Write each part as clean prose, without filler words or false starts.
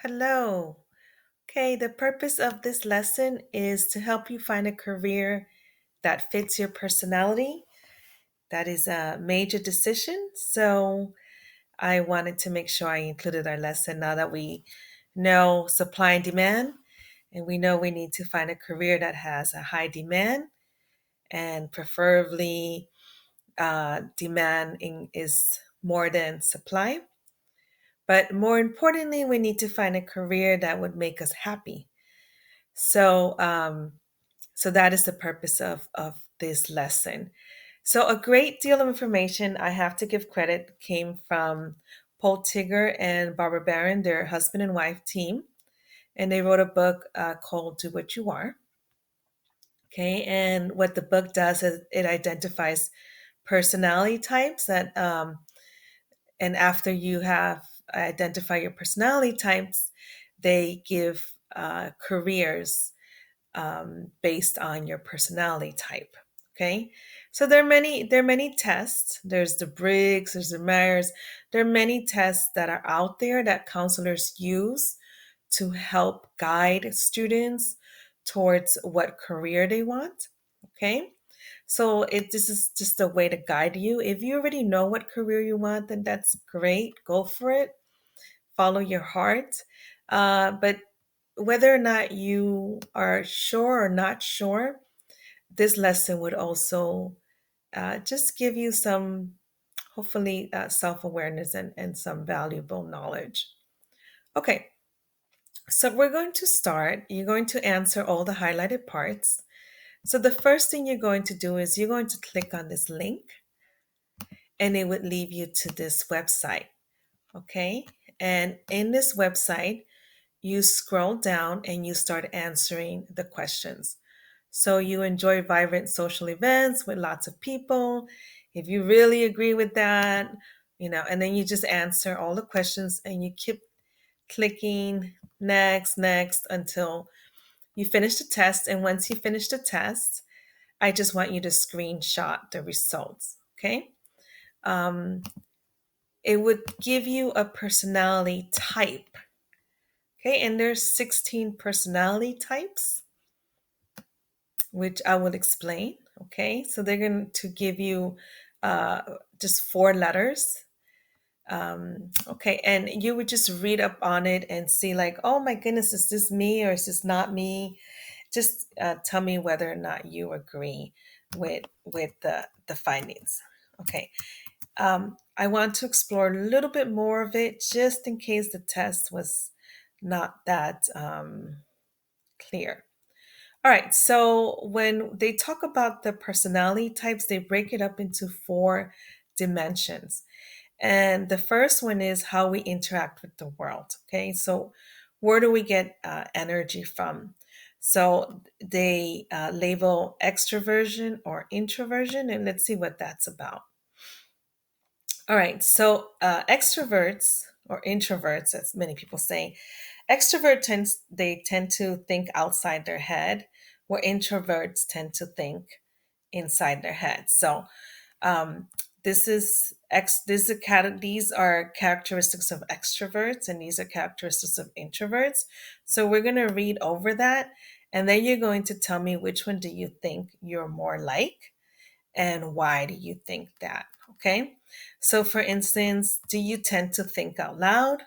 Hello. Okay, the purpose of this lesson is to help you find a career that fits your personality. That is a major decision. So I wanted to make sure I included our lesson now that we know supply and demand, and we know we need to find a career that has a high demand and preferably is more than supply. But more importantly, we need to find a career that would make us happy. So, um, so that is the purpose of this lesson. So, a great deal of information, I have to give credit, came from Paul Tigger and Barbara Barron, their husband and wife team. And they wrote a book called Do What You Are. Okay. And what the book does is it identifies personality types and after you have identified your personality types, they give careers based on your personality type. Okay, so there are many tests. There's the Briggs, there's the Myers. There are many tests that are out there that counselors use to help guide students towards what career they want. Okay, so this is just a way to guide you. If you already know what career you want, then that's great. Go for it. Follow your heart. But whether or not you are sure or not sure, this lesson would also just give you some, hopefully, self awareness and some valuable knowledge. Okay, so we're going to start. You're going to answer all the highlighted parts. So the first thing you're going to do is you're going to click on this link and it would lead you to this website. Okay, and in this website, you scroll down and you start answering the questions. So you enjoy vibrant social events with lots of people. If you really agree with that, and then you just answer all the questions and you keep clicking next, next until you finish the test. And once you finish the test, I just want you to screenshot the results. Okay. Um, it would give you a personality type. Okay. And there's 16 personality types, which I will explain. Okay, so they're going to give you uh, just four letters. Okay, and you would just read up on it and see, like, oh my goodness, is this me or is this not me? Just tell me whether or not you agree with the findings. Okay, I want to explore a little bit more of it, just in case the test was not that clear. All right, so when they talk about the personality types, they break it up into four dimensions. And the first one is how we interact with the world. Okay, so where do we get energy from? So they label extroversion or introversion, and let's see what that's about. All right, so extroverts or introverts, as many people say, they tend to think outside their head, where introverts tend to think inside their head. So um, these are characteristics of extroverts, and these are characteristics of introverts. So we're going to read over that, and then you're going to tell me which one do you think you're more like, and why do you think that? Okay. So, for instance, do you tend to think out loud,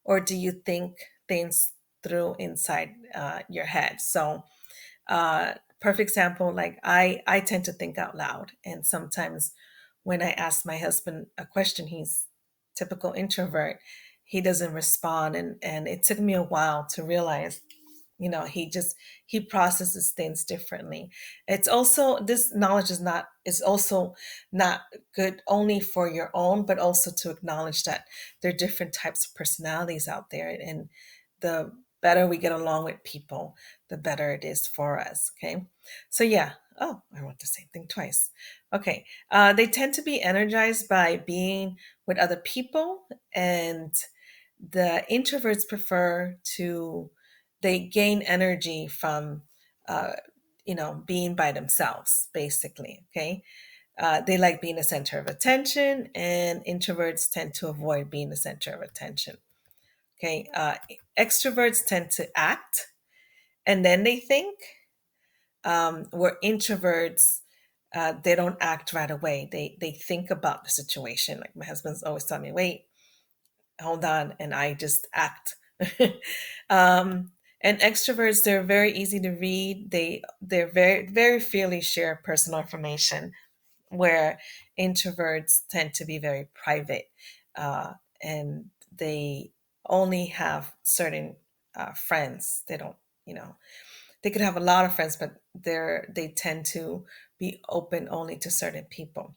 or do you think things through inside your head? So, perfect example, like I tend to think out loud, and sometimes when I ask my husband a question, he's typical introvert. He doesn't respond, and it took me a while to realize, he processes things differently. It's also, this knowledge is also not good only for your own, but also to acknowledge that there are different types of personalities out there, and the better we get along with people, the better it is for us. Okay, so yeah. Oh, I wrote the same thing twice. Okay, they tend to be energized by being with other people, and the introverts prefer to, they gain energy from uh, being by themselves, basically. Okay, they like being the center of attention, and introverts tend to avoid being the center of attention. Okay, extroverts tend to act and then they think, where introverts, they don't act right away. They think about the situation. Like my husband's always telling me, "Wait, hold on," and I just act. um, and extroverts, they're very easy to read. They're very freely share personal information, where introverts tend to be very private, and they only have certain friends. They don't, you know, they could have a lot of friends, but they tend to be open only to certain people.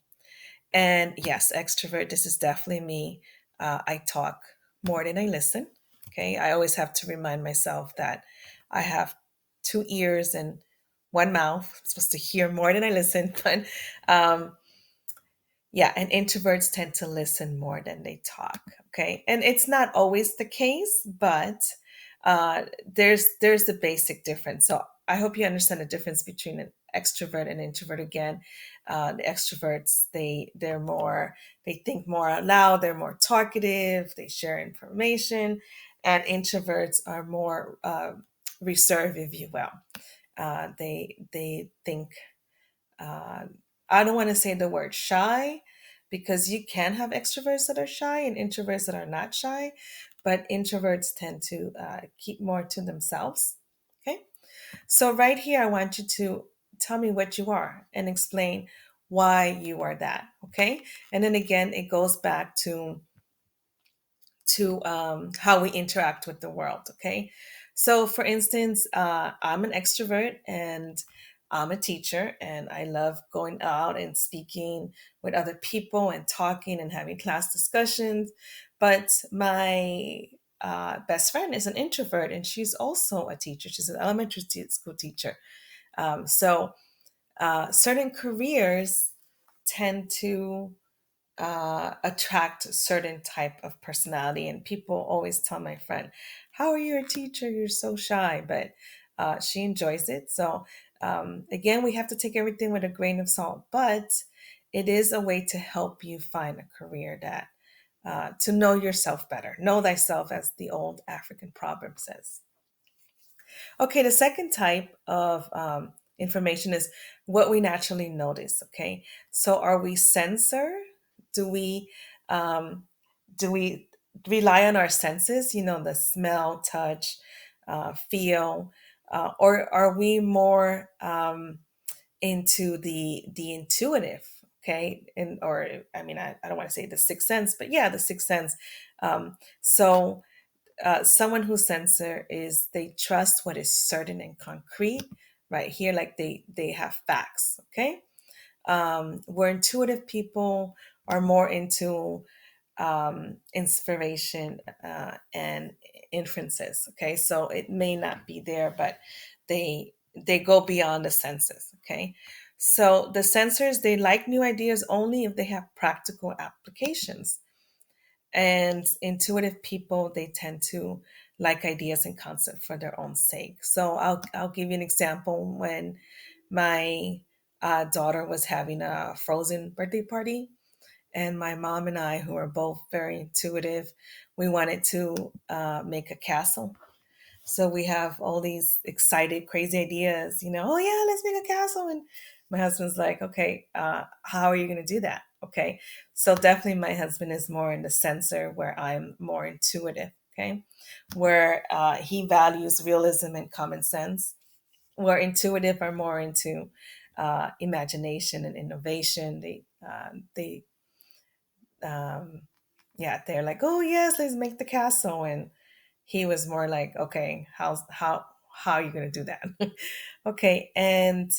And yes, extrovert, this is definitely me. I talk more than I listen. Okay, I always have to remind myself that I have two ears and one mouth. I'm supposed to hear more than I listen, but um, yeah, and introverts tend to listen more than they talk. Okay, and it's not always the case, but there's the basic difference. So I hope you understand the difference between an extrovert and introvert. Again, the extroverts, they think more out loud. They're more talkative. They share information, and introverts are more reserved, if you will. They think, uh, I don't want to say the word shy, because you can have extroverts that are shy and introverts that are not shy, but introverts tend to keep more to themselves. Okay. So, right here, I want you to tell me what you are and explain why you are that. Okay. And then again, it goes back to how we interact with the world. Okay. So, for instance, I'm an extrovert and I'm a teacher, and I love going out and speaking with other people and talking and having class discussions. But my best friend is an introvert, and she's also a teacher. She's an elementary school teacher. So, certain careers tend to attract a certain type of personality. And people always tell my friend, "How are you a teacher? You're so shy." But she enjoys it. So, again, we have to take everything with a grain of salt. But it is a way to help you find a career that, to know yourself better. Know thyself, as the old African proverb says. Okay, the second type of information is what we naturally notice. Okay, so are we sensor? Do we um, do we rely on our senses? You know, the smell, touch, feel, or are we more into the intuitive? Okay, and or I mean, I don't want to say the sixth sense, but yeah, the sixth sense. So someone who censor is they trust what is certain and concrete, right here, like they have facts. Okay, where intuitive people are more into inspiration and inferences. Okay, so it may not be there, but they go beyond the senses. Okay, so the sensors, they like new ideas only if they have practical applications, and intuitive people, they tend to like ideas and concept for their own sake. So I'll give you an example. When my daughter was having a Frozen birthday party, and my mom and I, who are both very intuitive, we wanted to make a castle. So we have all these excited, crazy ideas, oh yeah, let's make a castle. And my husband's like, okay, how are you going to do that? Okay. So definitely my husband is more in the sensor, where I'm more intuitive. Okay. Where he values realism and common sense, where intuitive are more into imagination and innovation. Um, yeah, they're like, oh yes, let's make the castle. And he was more like, okay, how are you going to do that? Okay, and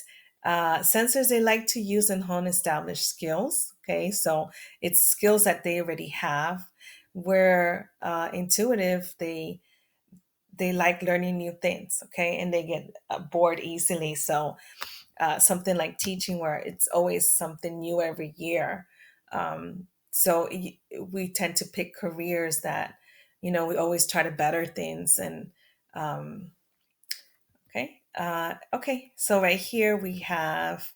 sensors, they like to use and hone established skills. Okay, so it's skills that they already have. Where intuitive, they like learning new things. Okay, and they get bored easily. So something like teaching, where it's always something new every year. So we tend to pick careers that, we always try to better things. And um, okay. So right here we have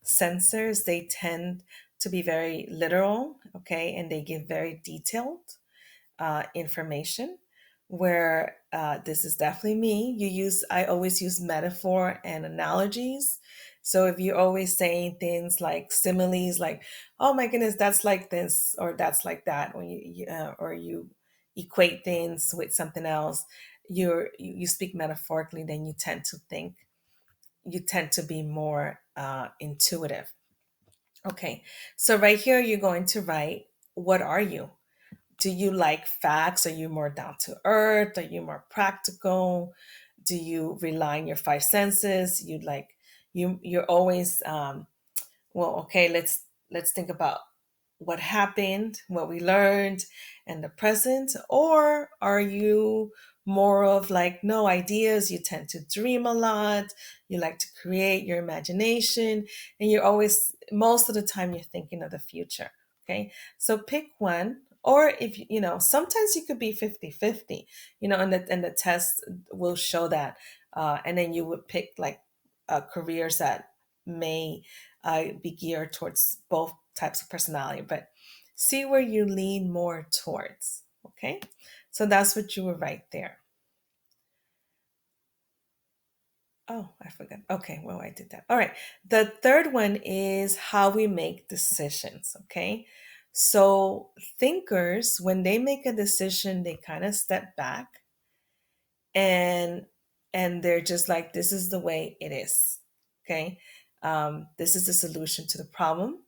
sensors. They tend to be very literal. Okay, and they give very detailed information. where this is definitely me. I always use metaphor and analogies. So if you're always saying things like similes, like, oh my goodness, that's like this, or that's like that, when or you equate things with something else, you speak metaphorically, then you tend to be more intuitive. Okay, so right here, you're going to write, what are you? Do you like facts? Are you more down to earth? Are you more practical? Do you rely on your five senses? You're always well, okay, let's think about what happened, what we learned, and the present. Or are you more of like, no, ideas? You tend to dream a lot. You like to create your imagination, and you're always, most of the time, you're thinking of the future. Okay, so pick one. Or if sometimes you could be 50-50, and the test will show that. And then you would pick like careers that may be geared towards both types of personality, but see where you lean more towards. Okay, so that's what you would write there. Oh, I forgot. Okay, well, I did that. All right. The third one is how we make decisions. Okay, so thinkers, when they make a decision, they kind of step back and they're just like, this is the way it is. Okay, this is the solution to the problem.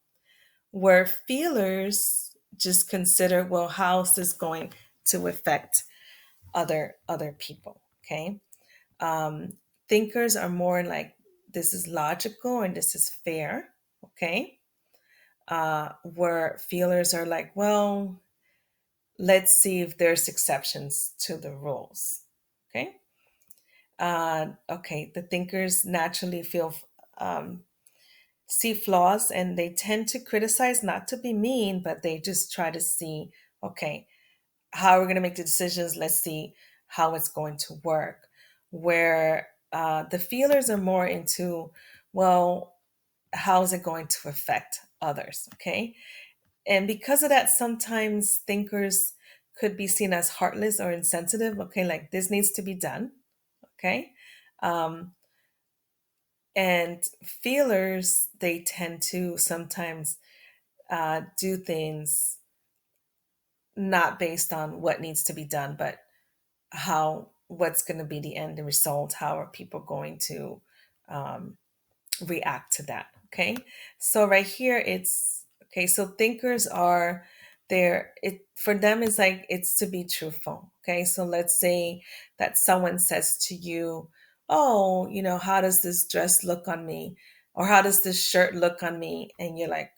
Where feelers just consider, well, how's this going to affect other people? Okay, um, thinkers are more like, this is logical and this is fair. Okay, where feelers are like, well, let's see if there's exceptions to the rules. Okay, okay, the thinkers naturally um, see flaws, and they tend to criticize, not to be mean, but they just try to see, okay, how are we going to make the decisions? Let's see how it's going to work. Where the feelers are more into, well, how is it going to affect others? Okay. And because of that, sometimes thinkers could be seen as heartless or insensitive. Okay. Like, this needs to be done. Okay. Um, and feelers, they tend to sometimes do things not based on what needs to be done, but what's going to be the end result. How are people going to um, react to that? Okay, so right here, it's okay. So thinkers are there. It for them is like, it's to be truthful. Okay, so let's say that someone says to you, "Oh, how does this dress look on me?" Or, "How does this shirt look on me?" And you're like,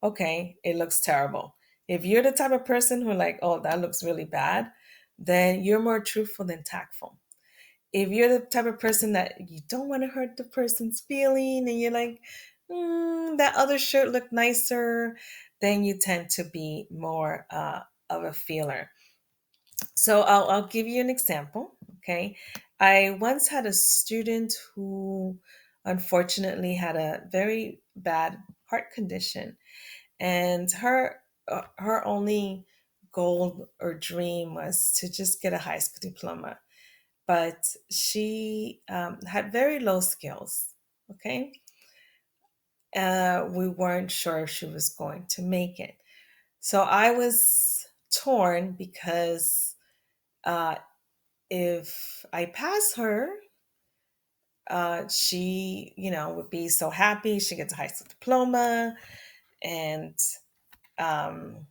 "Okay, it looks terrible." If you're the type of person who like, "Oh, that looks really bad," then you're more truthful than tactful. If you're the type of person that you don't want to hurt the person's feeling, and you're like, that other shirt looked nicer, then you tend to be more of a feeler. So I'll give you an example. Okay. I once had a student who unfortunately had a very bad heart condition, and her only goal or dream was to just get a high school diploma, but she had very low skills. Okay. We weren't sure if she was going to make it. So I was torn because uh, if I pass her, she, would be so happy. She gets a high school diploma, and um,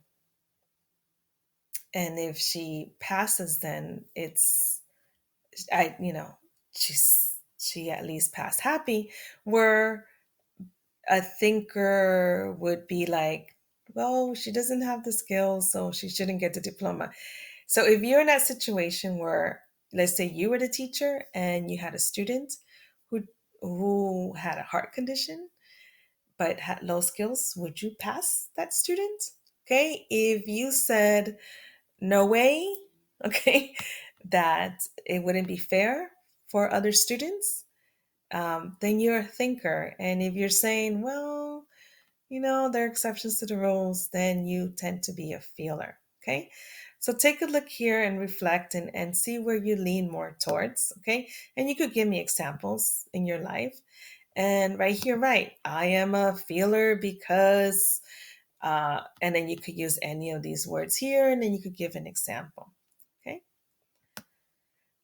if she passes, then I, she at least passed happy. Where a thinker would be like, well, she doesn't have the skills, so she shouldn't get the diploma. So if you're in that situation where, let's say you were the teacher and you had a student who had a heart condition but had low skills, would you pass that student? Okay, if you said no way, okay, that it wouldn't be fair for other students, then you're a thinker. And if you're saying, well, there are exceptions to the rules, then you tend to be a feeler. Okay. So take a look here and reflect and see where you lean more towards. Okay. And you could give me examples in your life. And right here, right, I am a feeler because, and then you could use any of these words here, and then you could give an example. Okay.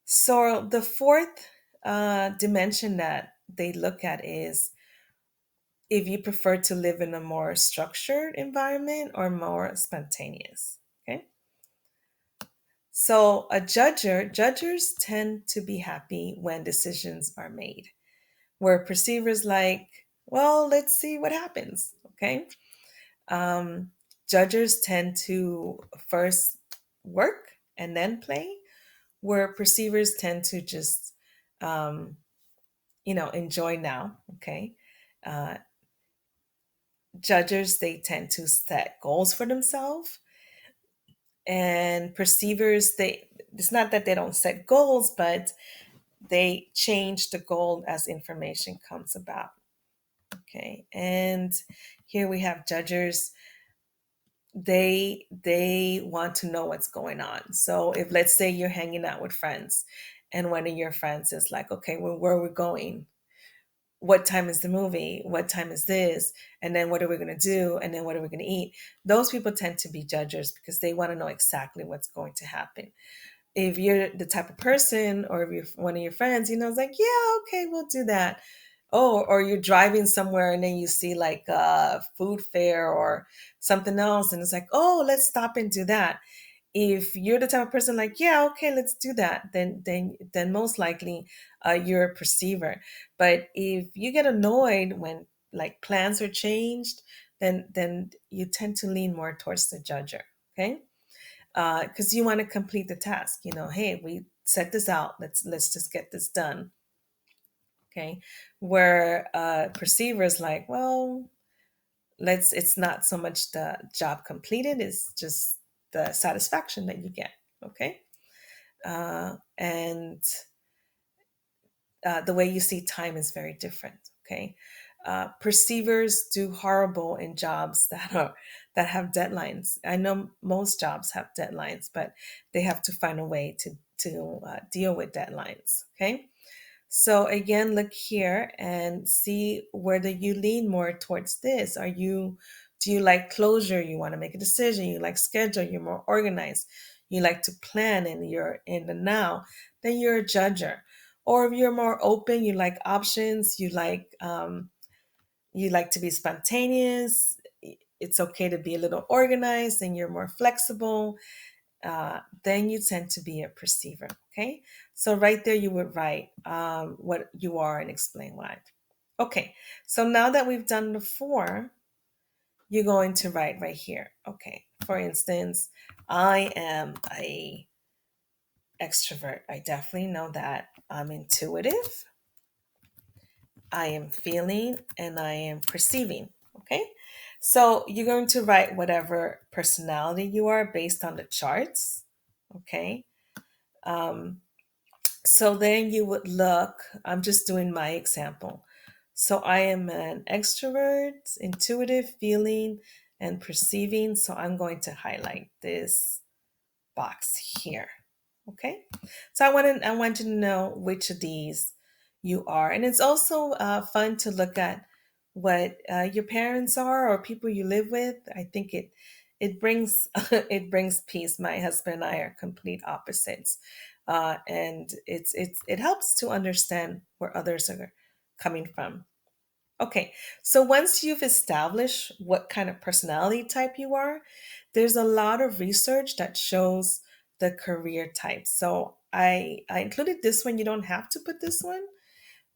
So the fourth dimension that they look at is if you prefer to live in a more structured environment or more spontaneous. Okay. So judgers tend to be happy when decisions are made, where perceivers like, well, let's see what happens. Okay. Um, Judges tend to first work and then play, where perceivers tend to just, um, enjoy now. Okay. Uh, Judges, they tend to set goals for themselves, and perceivers, it's not that they don't set goals, but they change the goal as information comes about. Okay. And here we have judges, they want to know what's going on. So if, let's say, you're hanging out with friends and one of your friends is like, okay, well, where are we going? What time is the movie? What time is this? And then what are we going to do? And then what are we going to eat? Those people tend to be judges because they want to know exactly what's going to happen. If you're the type of person, or if you're one of your friends, it's like, yeah, okay, we'll do that. Oh, or you're driving somewhere and then you see like a food fair or something else, and it's like, oh, let's stop and do that. If you're the type of person like, yeah, okay, let's do that, then most likely you're a perceiver. But if you get annoyed when like plans are changed, then you tend to lean more towards the judger. Okay. Because you want to complete the task. Hey, we set this out. Let's just get this done. Okay, where perceivers like, well, let's. It's not so much the job completed; it's just the satisfaction that you get. Okay, and the way you see time is very different. Okay, perceivers do horrible in jobs that have deadlines. I know most jobs have deadlines, but they have to find a way to deal with deadlines. Okay, so again, look here and see whether you lean more towards this. Do you like closure? You want to make a decision. You like schedule. You're more organized. You like to plan and you're in the now. Then you're a judger. Or if you're more open, you like options. You like to be spontaneous. It's okay to be a little organized, and you're more flexible. Then you tend to be a perceiver. Okay, so right there you would write what you are and explain why. Okay, so now that we've done the four, you're going to write right here. Okay, for instance, I am a extrovert. I definitely know that. I'm intuitive. I am feeling, and I am perceiving. Okay, so you're going to write whatever personality you are based on the charts. Okay. Um, So then you would look, I'm just doing my example. So I am an extrovert, intuitive, feeling, and perceiving. So I'm going to highlight this box here. Okay. So I want you to know which of these you are. And it's also fun to look at what your parents are or people you live with. I think it brings it brings peace. My husband and I are complete opposites, and it helps to understand where others are coming from. Okay, so once you've established what kind of personality type you are, there's a lot of research that shows the career type. So I included this one. You don't have to put this one,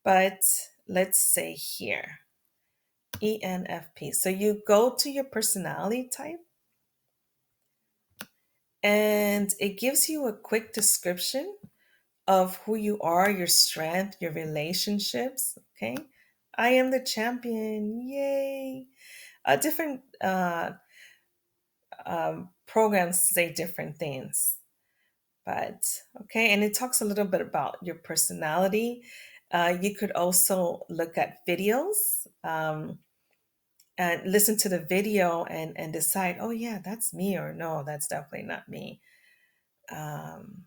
but let's say here, ENFP. So you go to your personality type and it gives you a quick description of who you are, your strength, your relationships. Okay, I am the champion. Yay! Different programs say different things, but okay, and it talks a little bit about your personality. You could also look at videos and listen to the video and decide, oh yeah, that's me, or no, that's definitely not me. Um,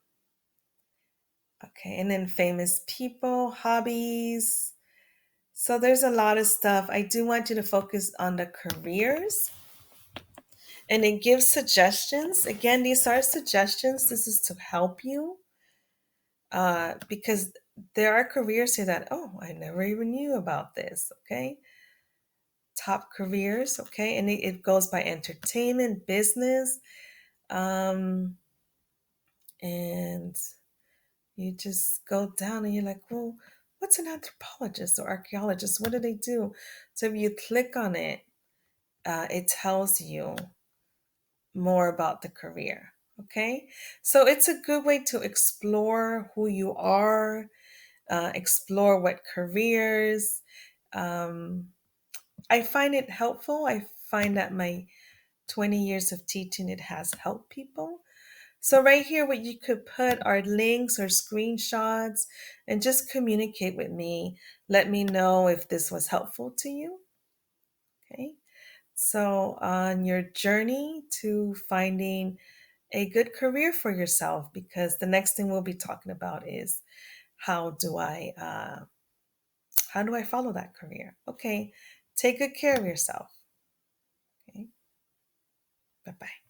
okay, and then famous people, hobbies. So there's a lot of stuff. I do want you to focus on the careers, and it gives suggestions. Again, these are suggestions. This is to help you because there are careers here that, oh, I never even knew about this. Okay. Top careers. Okay. And it goes by entertainment, business. Um, and you just go down and you're like, well, what's an anthropologist or archaeologist? What do they do? So if you click on it, it tells you more about the career. Okay. So it's a good way to explore who you are, explore what careers. Um, I find it helpful. I find that my 20 years of teaching, it has helped people. So right here, what you could put are links or screenshots and just communicate with me. Let me know if this was helpful to you. Okay. So on your journey to finding a good career for yourself, because the next thing we'll be talking about is how do I follow that career? Okay. Take good care of yourself. Okay. Bye bye.